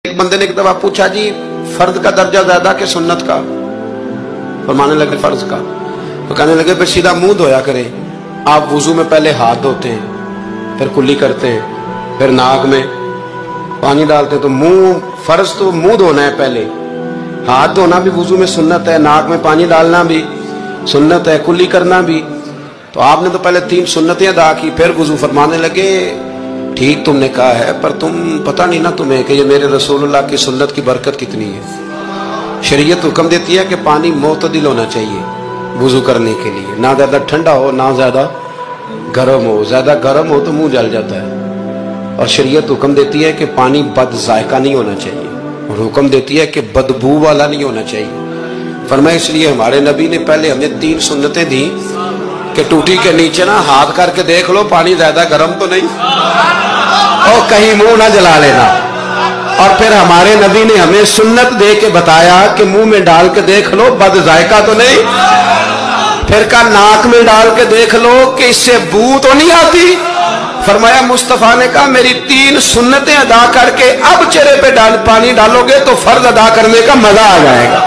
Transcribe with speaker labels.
Speaker 1: एक बंदे ने एक दफा पूछा, जी फर्द का दर्जा ज्यादा कि सुन्नत का? फरमाने लगे फर्ज का। तो कहने लगे फिर सीधा मुंह धोया करें। आप वुजू में पहले हाथ धोते हैं, फिर कुल्ली करते हैं, फिर नाक में पानी डालते हैं। तो मुंह फर्ज तो मुंह धोना है पहले, हाथ धोना भी वुजू में सुन्नत है, नाक में पानी डालना भी सुन्नत है, कुल्ली करना भी। तो आपने तो पहले 3 सुन्नतें अदा की, फिर वुजू। फरमाने लगे ठीक तुमने कहा है, पर तुम पता नहीं ना तुम्हें कि ये मेरे रसूलुल्लाह की सुन्नत की बरकत कितनी है। शरीयत हुक्म देती है कि पानी मोतदिल होना चाहिए वुजू करने के लिए, ना ज्यादा ठंडा हो ना ज्यादा गर्म हो। ज्यादा गर्म हो तो मुंह जल जाता है। और शरीयत हुक्म देती है कि पानी बद जायका नहीं होना चाहिए, और हुक्म देती है कि बदबू वाला नहीं होना चाहिए। फरमाया इसलिए हमारे नबी ने पहले हमें 3 सुन्नतें दी कि टूटी के नीचे ना हाथ करके देख लो पानी ज्यादा गर्म तो नहीं, और कहीं मुंह ना जला लेना। और फिर हमारे नबी ने हमें सुन्नत दे के बताया कि मुंह में डाल के देख लो बद जायका तो नहीं। फिर का नाक में डाल के देख लो कि इससे बू तो नहीं आती। फरमाया मुस्तफा ने कहा मेरी 3 सुन्नतें अदा करके अब चेहरे पे पानी डालोगे तो फर्ज अदा करने का मजा आ जाएगा।